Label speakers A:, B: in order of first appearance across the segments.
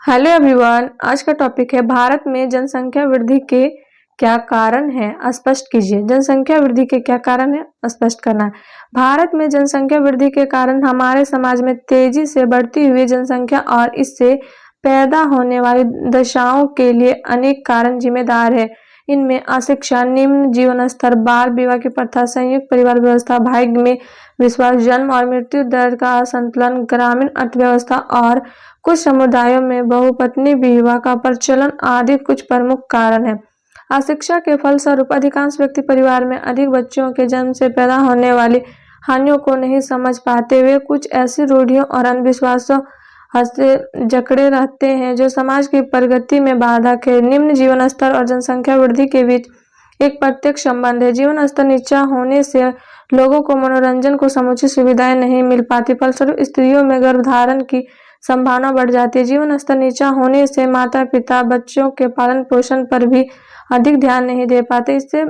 A: Hello everyone, आज का topic है भारत में जनसंख्या वृद्धि के क्या कारण है, स्पष्ट कीजिए। जनसंख्या वृद्धि के क्या कारण है, स्पष्ट करना है। भारत में जनसंख्या वृद्धि के कारण हमारे समाज में तेजी से बढ़ती हुई जनसंख्या और इससे पैदा होने वाली दशाओं के लिए अनेक कारण जिम्मेदार है। इनमें अशिक्षा, निम्न जीवन स्तर, बाल विवाह की प्रथा, संयुक्त परिवार व्यवस्था, भाग्य में विश्वास, जन्म और मृत्यु दर का असंतुलन, ग्रामीण अर्थव्यवस्था और कुछ समुदायों में बहुपत्नी विवाह का प्रचलन आदि कुछ प्रमुख कारण हैं। अशिक्षा के फलस्वरूप अधिकांश व्यक्ति परिवार में अधिक बच्चों के जन्म से पैदा होने वाली हानियों को नहीं समझ पाते। वे कुछ ऐसी रूढ़ियों और अंधविश्वासों से जकड़े रहते हैं जो समाज की प्रगति में बाधक है। निम्न जीवन स्तर और जनसंख्या वृद्धि के बीच एक प्रत्यक्ष संबंध है। जीवन स्तर नीचा होने से लोगों को मनोरंजन को समुचित सुविधाएं नहीं मिल पाती, फलस्वरूप स्त्रियों में गर्भधारण की संभावना बढ़ जाती है। जीवन स्तर नीचा होने से माता पिता बच्चों के पालन पोषण पर भी अधिक ध्यान नहीं दे पाते। इससे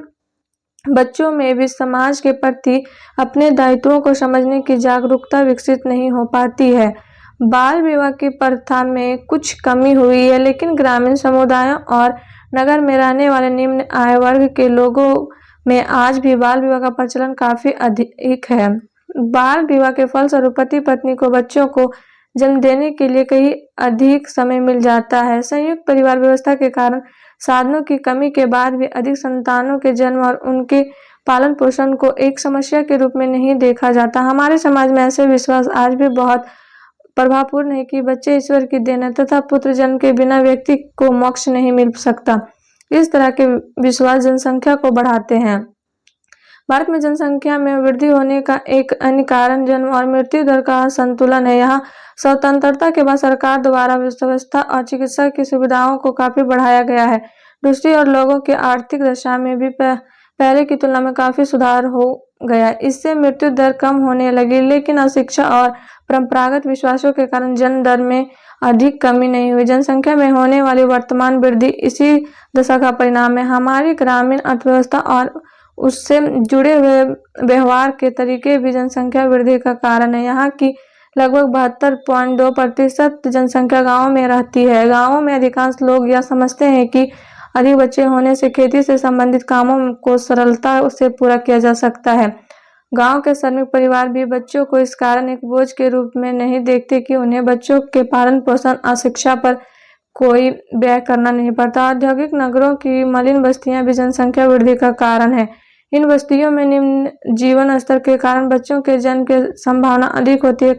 A: बच्चों में भी समाज के प्रति अपने दायित्वों को समझने की जागरूकता विकसित नहीं हो पाती है। बाल विवाह की प्रथा में कुछ कमी हुई है, लेकिन ग्रामीण समुदायों और नगर में रहने वाले निम्न आय वर्ग के लोगों में आज भी बाल विवाह का प्रचलन काफी अधिक है। बाल विवाह के फलस्वरूप पति पत्नी को बच्चों को जन्म देने के लिए कहीं अधिक समय मिल जाता है। संयुक्त परिवार व्यवस्था के कारण साधनों की कमी के बाद भी अधिक संतानों के जन्म और उनके पालन पोषण को एक समस्या के रूप में नहीं देखा जाता। हमारे समाज में ऐसे विश्वास आज भी बहुत प्रभावपूर्ण है कि बच्चे ईश्वर की देन है तथा पुत्र जन्म के बिना व्यक्ति को मोक्ष नहीं मिल सकता। इस तरह के विश्वास जनसंख्या को बढ़ाते हैं। भारत में जनसंख्या में वृद्धि होने का एक अन्य कारण जन्म और मृत्यु दर का असंतुलन है। यहाँ स्वतंत्रता के बाद सरकार द्वारा व्यवस्था और चिकित्सा की सुविधाओं को काफी बढ़ाया गया है। दूसरी ओर लोगों की आर्थिक दशा में भी पहले की तुलना में काफी सुधार हो गया। इससे मृत्यु दर कम होने लगी, लेकिन अशिक्षा और परंपरागत विश्वासों के कारण जन्म दर में अधिक कमी नहीं हुई। जनसंख्या में होने वाली वर्तमान वृद्धि इसी दशा का परिणाम है। हमारी ग्रामीण अर्थव्यवस्था और उससे जुड़े हुए व्यवहार के तरीके भी जनसंख्या वृद्धि का कारण है। यहाँ की लगभग 72.2% जनसंख्या गाँव में रहती है। गाँवों में अधिकांश लोग यह समझते हैं कि अधिक बच्चे होने से खेती से संबंधित कामों को सरलता से पूरा किया जा सकता है। गांव के श्रमिक परिवार भी बच्चों को इस कारण एक बोझ के रूप में नहीं देखते कि उन्हें बच्चों के पालन पोषण और शिक्षा पर कोई व्यय करना नहीं पड़ता। औद्योगिक नगरों की मलिन बस्तियां भी जनसंख्या वृद्धि का कारण है। इन बस्तियों में निम्न जीवन स्तर के कारण बच्चों के जन्म की संभावना अधिक होती है।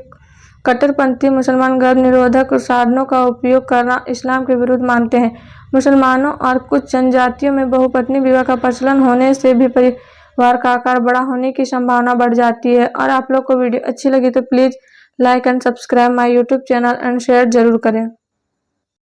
A: कट्टरपंथी मुसलमान गर्भ निरोधक साधनों का उपयोग करना इस्लाम के विरुद्ध मानते हैं। मुसलमानों और कुछ जनजातियों में बहुपत्नी विवाह का प्रचलन होने से भी परिवार का आकार बड़ा होने की संभावना बढ़ जाती है। और आप लोग को वीडियो अच्छी लगी तो please like and subscribe my YouTube channel and share जरूर करें।